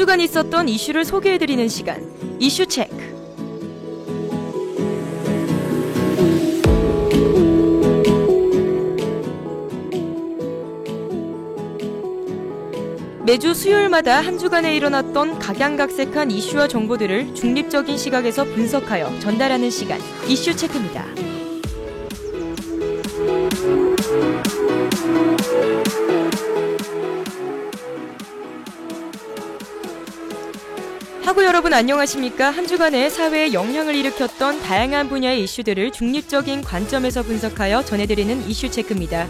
주간 있었던 이슈를 소개해드리는 시간, 이슈 체크. 매주 수요일마다 한 주간에 일어났던 각양각색한 이슈와 정보들을 중립적인 시각에서 분석하여 전달하는 시간, 이슈 체크입니다. 하구 여러분 안녕하십니까? 한 주간의 사회에 영향을 일으켰던 다양한 분야의 이슈들을 중립적인 관점에서 분석하여 전해드리는 이슈 체크입니다.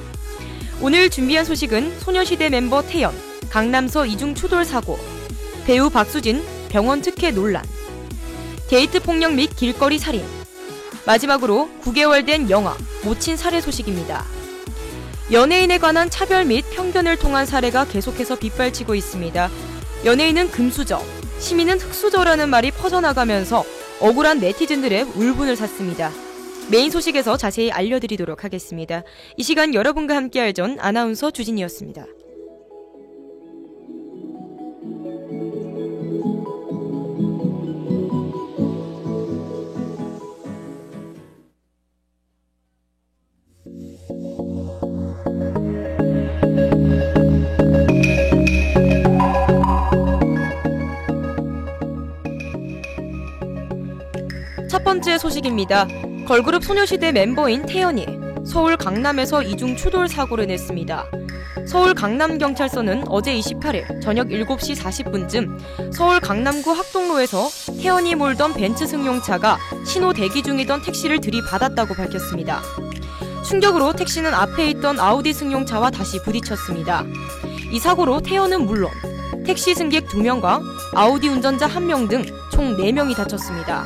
오늘 준비한 소식은 소녀시대 멤버 태연, 강남서 이중 추돌 사고, 배우 박수진, 병원 특혜 논란, 데이트 폭력 및 길거리 살인, 마지막으로 9개월 된 영아, 모친 살해 소식입니다. 연예인에 관한 차별 및 편견을 통한 사례가 계속해서 빗발치고 있습니다. 연예인은 금수저, 시민은 흑수저라는 말이 퍼져나가면서 억울한 네티즌들의 울분을 샀습니다. 메인 소식에서 자세히 알려드리도록 하겠습니다. 이 시간 여러분과 함께할 전 아나운서 주진이었습니다. 첫 번째 소식입니다. 걸그룹 소녀시대 멤버인 태연이 서울 강남에서 이중 추돌 사고를 냈습니다. 서울 강남경찰서는 어제 28일 저녁 7시 40분쯤 서울 강남구 학동로에서 태연이 몰던 벤츠 승용차가 신호 대기 중이던 택시를 들이받았다고 밝혔습니다. 충격으로 택시는 앞에 있던 아우디 승용차와 다시 부딪혔습니다. 이 사고로 태연은 물론 택시 승객 2명과 아우디 운전자 1명 등 총 4명이 다쳤습니다.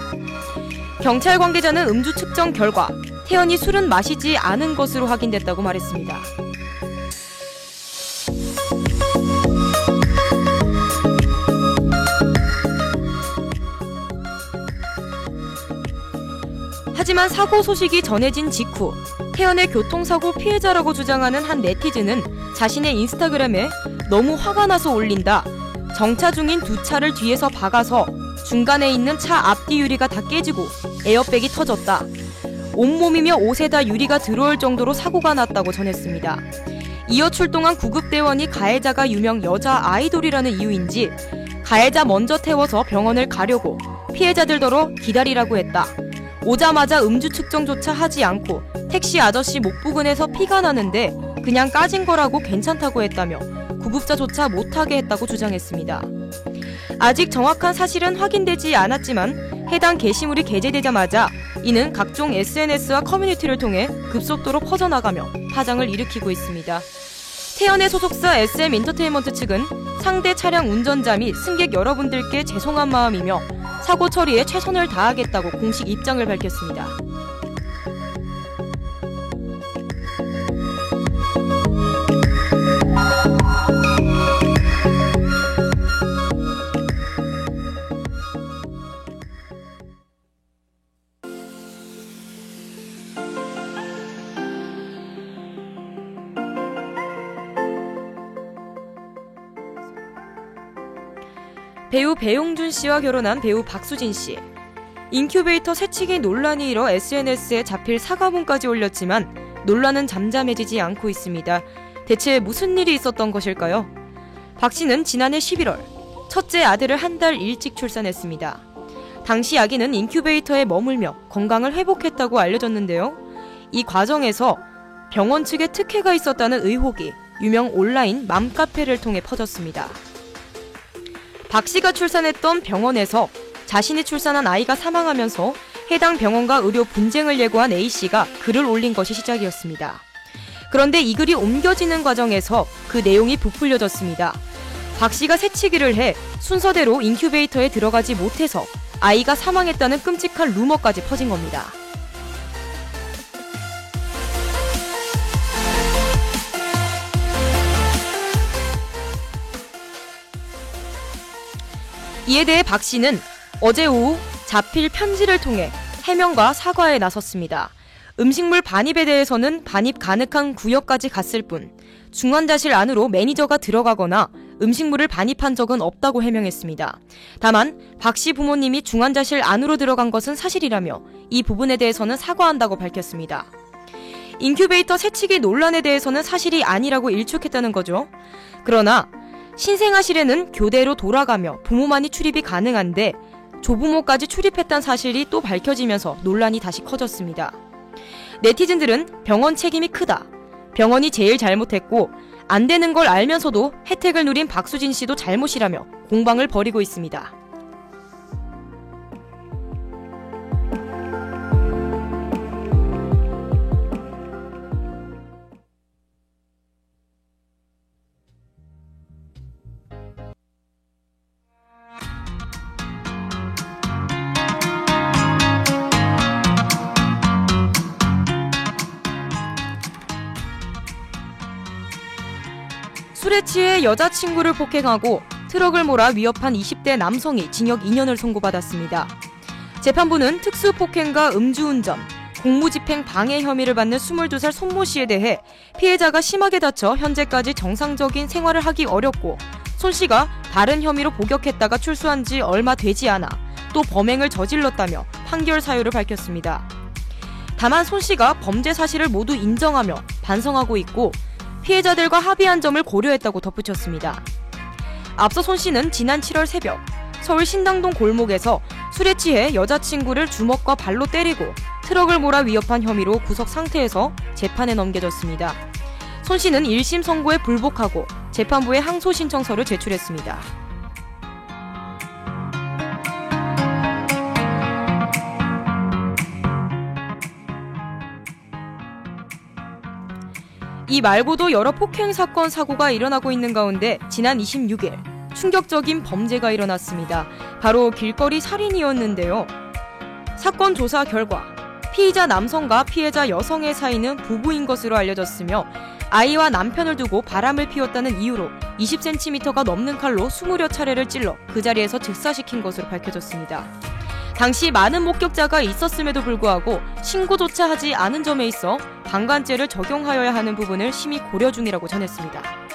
경찰 관계자는 음주 측정 결과 태연이 술은 마시지 않은 것으로 확인됐다고 말했습니다. 하지만 사고 소식이 전해진 직후 태연의 교통사고 피해자라고 주장하는 한 네티즌은 자신의 인스타그램에 너무 화가 나서 올린다. 정차 중인 두 차를 뒤에서 박아서 중간에 있는 차 앞뒤 유리가 다 깨지고 에어백이 터졌다. 온몸이며 옷에 다 유리가 들어올 정도로 사고가 났다고 전했습니다. 이어 출동한 구급대원이 가해자가 유명 여자 아이돌이라는 이유인지 가해자 먼저 태워서 병원을 가려고 피해자들더러 기다리라고 했다. 오자마자 음주 측정조차 하지 않고 택시 아저씨 목 부근에서 피가 나는데 그냥 까진 거라고 괜찮다고 했다며 구급자조차 못하게 했다고 주장했습니다. 아직 정확한 사실은 확인되지 않았지만 해당 게시물이 게재되자마자 이는 각종 SNS와 커뮤니티를 통해 급속도로 퍼져나가며 파장을 일으키고 있습니다. 태연의 소속사 SM엔터테인먼트 측은 상대 차량 운전자 및 승객 여러분들께 죄송한 마음이며 사고 처리에 최선을 다하겠다고 공식 입장을 밝혔습니다. 배우 배용준 씨와 결혼한 배우 박수진 씨. 인큐베이터 새치기 논란이 일어 SNS에 자필 사과문까지 올렸지만 논란은 잠잠해지지 않고 있습니다. 대체 무슨 일이 있었던 것일까요? 박 씨는 지난해 11월 첫째 아들을 한 달 일찍 출산했습니다. 당시 아기는 인큐베이터에 머물며 건강을 회복했다고 알려졌는데요. 이 과정에서 병원 측에 특혜가 있었다는 의혹이 유명 온라인 맘카페를 통해 퍼졌습니다. 박 씨가 출산했던 병원에서 자신이 출산한 아이가 사망하면서 해당 병원과 의료 분쟁을 예고한 A씨가 글을 올린 것이 시작이었습니다. 그런데 이 글이 옮겨지는 과정에서 그 내용이 부풀려졌습니다. 박 씨가 새치기를 해 순서대로 인큐베이터에 들어가지 못해서 아이가 사망했다는 끔찍한 루머까지 퍼진 겁니다. 이에 대해 박 씨는 어제 오후 자필 편지를 통해 해명과 사과에 나섰습니다. 음식물 반입에 대해서는 반입 가능한 구역까지 갔을 뿐 중환자실 안으로 매니저가 들어가거나 음식물을 반입한 적은 없다고 해명했습니다. 다만 박 씨 부모님이 중환자실 안으로 들어간 것은 사실이라며 이 부분에 대해서는 사과한다고 밝혔습니다. 인큐베이터 새치기 논란에 대해서는 사실이 아니라고 일축했다는 거죠. 그러나 신생아실에는 교대로 돌아가며 부모만이 출입이 가능한데 조부모까지 출입했다는 사실이 또 밝혀지면서 논란이 다시 커졌습니다. 네티즌들은 병원 책임이 크다, 병원이 제일 잘못했고 안 되는 걸 알면서도 혜택을 누린 박수진 씨도 잘못이라며 공방을 벌이고 있습니다. 술에 취해 여자친구를 폭행하고 트럭을 몰아 위협한 20대 남성이 징역 2년을 선고받았습니다. 재판부는 특수폭행과 음주운전, 공무집행 방해 혐의를 받는 22살 손모 씨에 대해 피해자가 심하게 다쳐 현재까지 정상적인 생활을 하기 어렵고 손 씨가 다른 혐의로 복역했다가 출소한 지 얼마 되지 않아 또 범행을 저질렀다며 판결 사유를 밝혔습니다. 다만 손 씨가 범죄 사실을 모두 인정하며 반성하고 있고 피해자들과 합의한 점을 고려했다고 덧붙였습니다. 앞서 손 씨는 지난 7월 새벽 서울 신당동 골목에서 술에 취해 여자친구를 주먹과 발로 때리고 트럭을 몰아 위협한 혐의로 구속 상태에서 재판에 넘겨졌습니다. 손 씨는 1심 선고에 불복하고 재판부에 항소 신청서를 제출했습니다. 이 말고도 여러 폭행 사건 사고가 일어나고 있는 가운데 지난 26일 충격적인 범죄가 일어났습니다. 바로 길거리 살인이었는데요. 사건 조사 결과 피의자 남성과 피해자 여성의 사이는 부부인 것으로 알려졌으며 아이와 남편을 두고 바람을 피웠다는 이유로 20cm가 넘는 칼로 20여 차례를 찔러 그 자리에서 즉사시킨 것으로 밝혀졌습니다. 당시 많은 목격자가 있었음에도 불구하고 신고조차 하지 않은 점에 있어 방관죄를 적용하여야 하는 부분을 심히 고려 중이라고 전했습니다.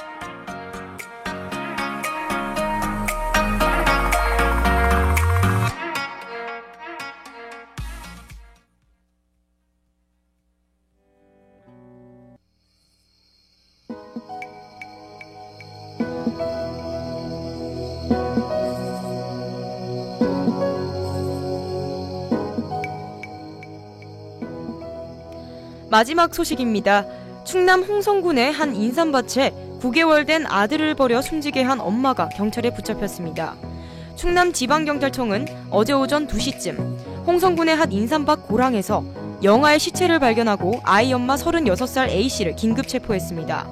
마지막 소식입니다. 충남 홍성군의 한 인삼밭에 9개월 된 아들을 버려 숨지게 한 엄마가 경찰에 붙잡혔습니다. 충남지방경찰청은 어제 오전 2시쯤 홍성군의 한 인삼밭 고랑에서 영아의 시체를 발견하고 아이 엄마 36살 A씨를 긴급 체포했습니다.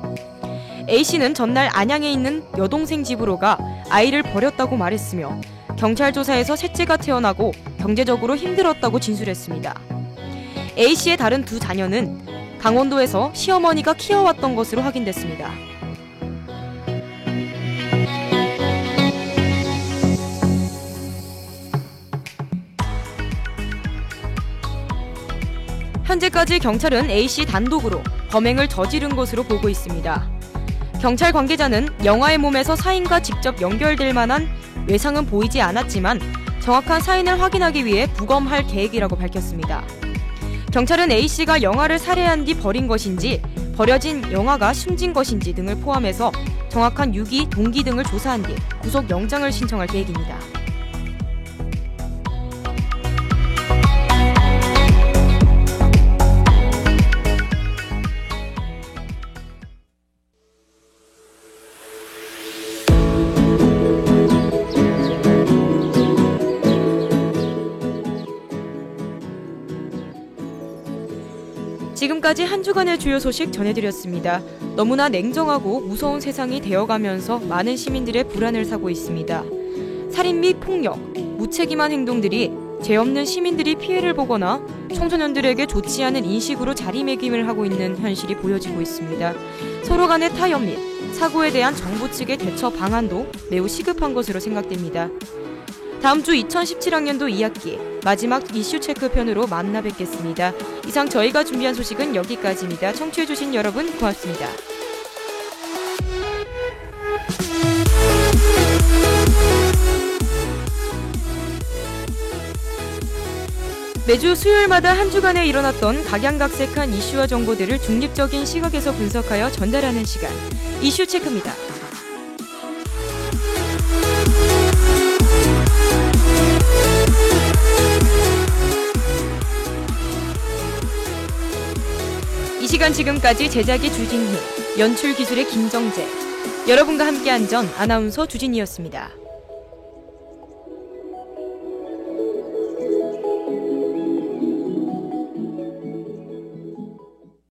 A씨는 전날 안양에 있는 여동생 집으로 가 아이를 버렸다고 말했으며 경찰 조사에서 셋째가 태어나고 경제적으로 힘들었다고 진술했습니다. A씨의 다른 두 자녀는 강원도에서 시어머니가 키워왔던 것으로 확인됐습니다. 현재까지 경찰은 A씨 단독으로 범행을 저지른 것으로 보고 있습니다. 경찰 관계자는 영아의 몸에서 사인과 직접 연결될 만한 외상은 보이지 않았지만 정확한 사인을 확인하기 위해 부검할 계획이라고 밝혔습니다. 경찰은 A씨가 영아를 살해한 뒤 버린 것인지 버려진 영아가 숨진 것인지 등을 포함해서 정확한 유기, 동기 등을 조사한 뒤 구속영장을 신청할 계획입니다. 지금까지 한 주간의 주요 소식 전해드렸습니다. 너무나 냉정하고 무서운 세상이 되어가면서 많은 시민들의 불안을 사고 있습니다. 살인 및 폭력, 무책임한 행동들이 죄 없는 시민들이 피해를 보거나 청소년들에게 좋지 않은 인식으로 자리매김을 하고 있는 현실이 보여지고 있습니다. 서로 간의 타협 및 사고에 대한 정부 측의 대처 방안도 매우 시급한 것으로 생각됩니다. 다음 주 2017학년도 2학기 마지막 이슈 체크 편으로 만나 뵙겠습니다. 이상 저희가 준비한 소식은 여기까지입니다. 청취해주신 여러분 고맙습니다. 매주 수요일마다 한 주간에 일어났던 각양각색한 이슈와 정보들을 중립적인 시각에서 분석하여 전달하는 시간, 이슈 체크입니다. 이 시간 지금까지 제작의 주진희, 연출 기술의 김정재, 여러분과 함께한 전 아나운서 주진희였습니다.